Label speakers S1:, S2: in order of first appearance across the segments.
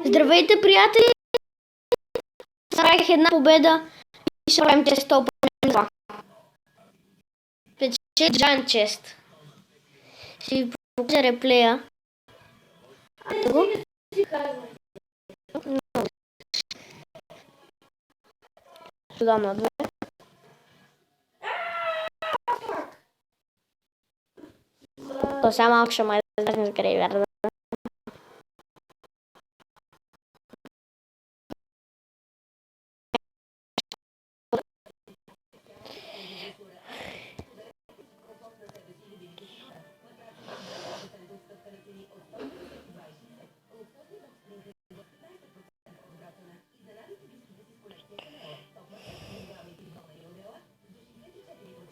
S1: Здравейте, приятели! Старах една победа и ще правим тест 100%. Пече Джан чест. Ще ви покажа реплея. Сюда на две. То сега малко ще май да не сгрее, вярно.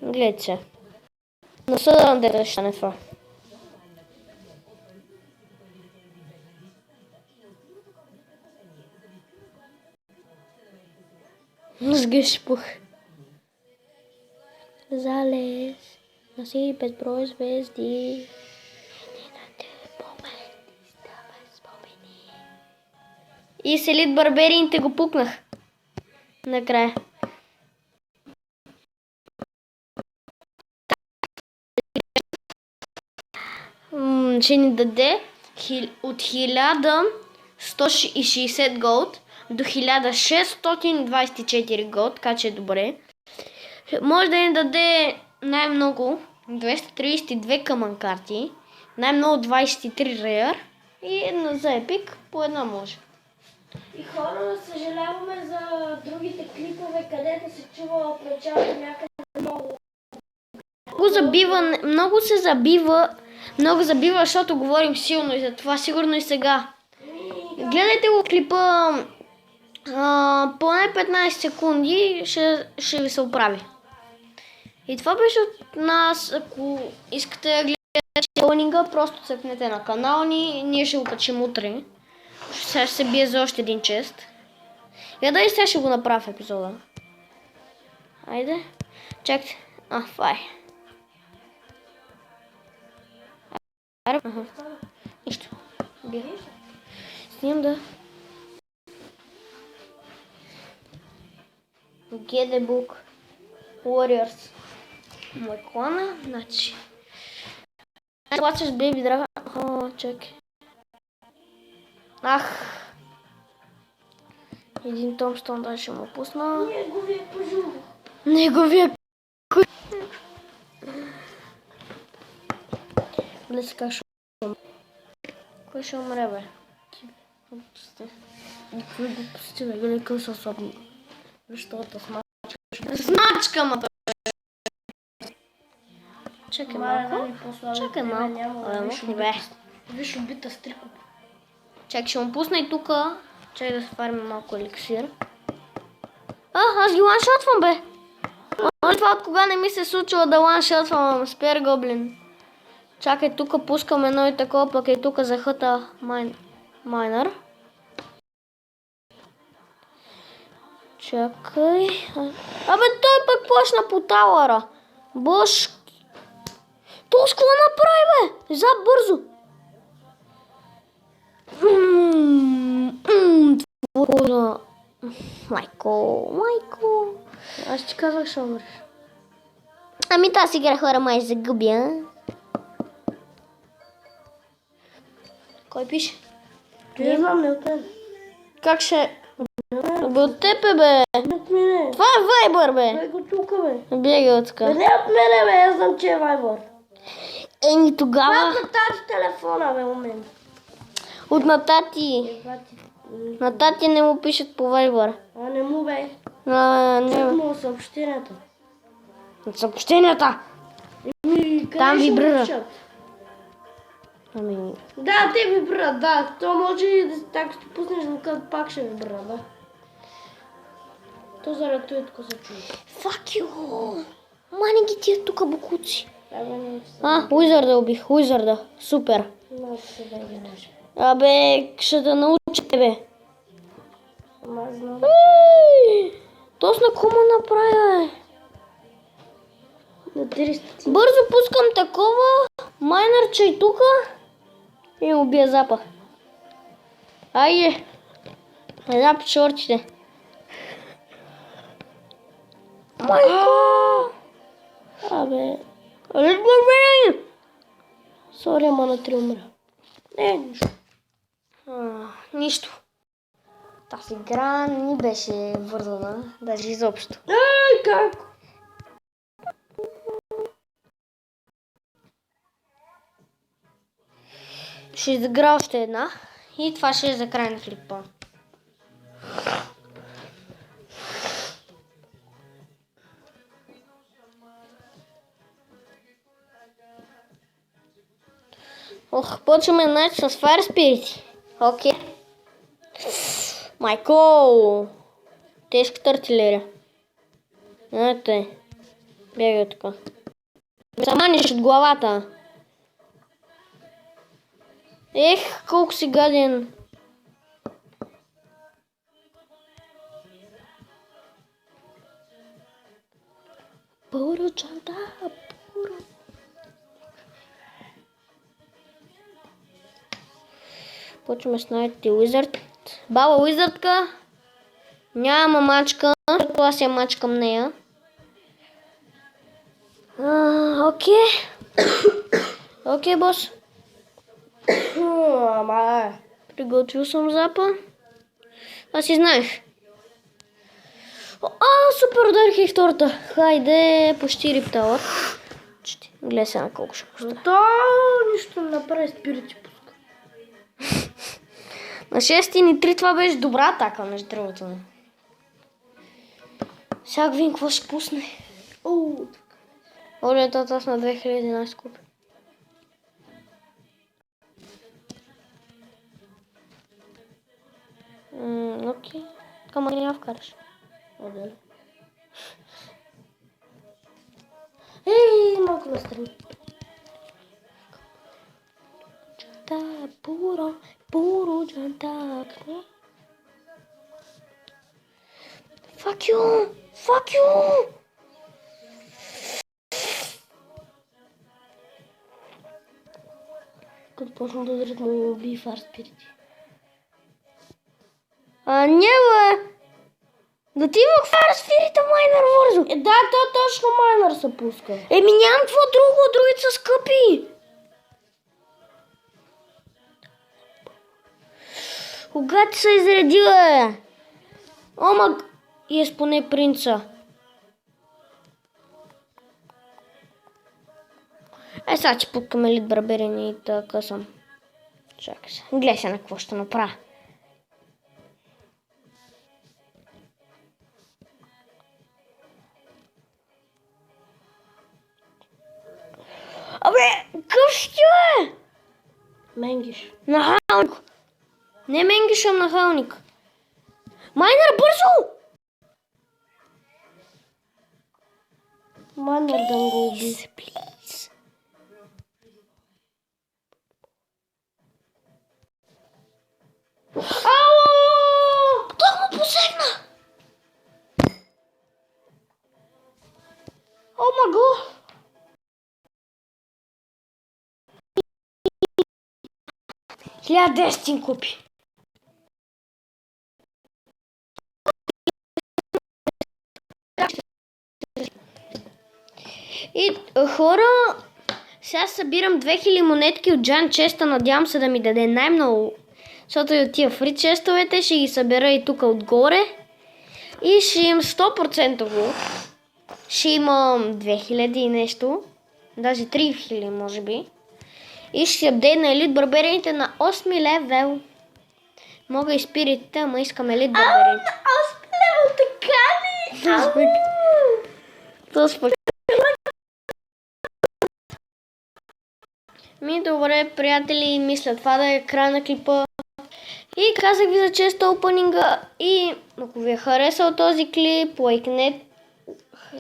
S1: Гледайте се. Но съдам да ще стане това. Сгъшпух. Залез. Носи безброй звезди. И селит барберините го пукнах. Накрая. Ще ни даде от 1160 голд до 1624 голд, така че е добре. Може да ни даде най-много 232 камън карти, най-много 23 реар и за епик по една може.
S2: И хора, съжаляваме за другите клипове, където се чува от началото някъде много.
S1: Много забива, защото говорим силно и за това сигурно и сега. Гледайте го клипа поне 15 секунди, ще ви се оправи. И това беше от нас. Ако искате да гледате пълнинга, просто цъкнете на канала ни, ние ще го качим утре. Сега ще се бие за още един чест. Да и сега ще го направя в епизода. Айде. Чакайте. Това е. Ага. Нищо. Снимам да. Гедебук. Warriors. Мой клана. Значи. Плачеш, бейби, драга. Чакай. Един томстон даже ще му пусна. Неговия кожух. Гледай как ще умре. Кой ще умре, бе? Какви глупости, бе? Гледай къв са особни. Виж това смачка. Смачка, ма, бе! Чакай малко. Чакай малко.
S2: Виж убита стрикоп.
S1: Чакай, ще му пусна и тука. Чакай да се фарим малко еликсир. Аз ги ланшотвам, бе! Това от кога не ми се случва да ланшотвам спер гоблин. Чакай, тук пускам едно и такова, пък и тук захъта майнер. Чакай. Абе, той пък почна по тауъра. Бошки. Този какво направи, бе? Зап бързо. Майко. Аз ти казах, ще умреш. Ами тази игра хора май загубя. Кой пише?
S2: Не знам, не от теб.
S1: Как ще? От теб е, бе.
S2: От мене.
S1: Това е Viber, бе.
S2: Бе го тука, бе.
S1: Бегай от така.
S2: Не от мене, бе. Аз знам, че е Viber.
S1: Еми тогава...
S2: Това е тази телефона, бе, момент.
S1: От на тати. На тати не му пишат по Viber.
S2: Не му, бе.
S1: Не.
S2: Му съобщенията.
S1: От съобщенията. Там вибрира.
S2: Да, те вибрират, да. То може и да така ще пуснеш звука, пак ще вибрира, да. То заради това така се чуи.
S1: Fuck you! Мани ги тия тука букуци. Уизарда убих, уизарда. Супер. Абе, ще да науча тебе. Точно какво му направя, бе? Бързо пускам такова майнерче и тука и убия запах. Айде. Една по шортите.
S2: Майко! Абе, сори, ама на 3 умря. Не, нищо.
S1: Нищо. Тази игра не ни беше вързана, даже изобщо.
S2: Ей, как?
S1: Ще изигра още една и това ще е за край на клипа. Ох, почваме значи с Fire Spirit. Окей. Майко! Тежката артилерия. Ето бягай така. Се маниш от главата. Ех, колко си гаден. Пуро чанта, пуро. Почваме с Night Wizard. Баба Уизардка. Няма мачка. Аз я мачкам нея. Окей. Окей, бос.
S2: Ама,
S1: Приготвил съм запа. Аз си знаех. Супер, ударих и втората. Хайде, почти риптала. Гледай сега колко ще коста.
S2: то нищо не направи, спирити пуска.
S1: На 6 ни 3 това беше добра атака, между другото. Сега видим какво ще пусне. Оле, аз на 2011 купи. Окей. Кама не я вкараш.
S2: Оде. Ей, малко настрани.
S1: Та, пуро джантак. Fuck you! Fuck you!
S2: Като почна да ударят, му уби Fire Spirit.
S1: Не бе! Да ти имах Fire Spirit, Майнер Вързо.
S2: Да, то точно Майнер се пуска.
S1: Нямам какво друго, другите са скъпи. Кога ти се изредила, Омаг! И е споне принца. Сега че пукаме Elite Barbarian и така съм. Чакай се. Гледай се на какво ще направя. Абе, къв ще е?
S2: Менгиш.
S1: Нахалник. Не Менгиш, ам нахалник. Майнер, бързо!
S2: Майнер да го уби.
S1: Please.
S2: Ау!
S1: Той му посегна! О, маго! 1010 купи. И хора, сега събирам 2000 монетки от Джан Честа, надявам се да ми даде най-много, защото и от тия фри честовете ще ги събера и тук отгоре и ще имам 100% го. Ще имам 2000 и нещо, даже 3000 може би. И ще апдейт на Elite Барбарините на 8 левел. Мога и спиритите, ама искам Elite Барбарините.
S2: 8 левел, така ли?
S1: То спък. Добре, приятели, мисля това да е край на клипа. И казах ви за често опенинга. И ако ви е харесал този клип,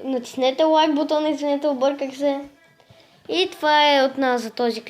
S1: натиснете лайк бутона, извинете, обърках се. И това е от нас за този клип.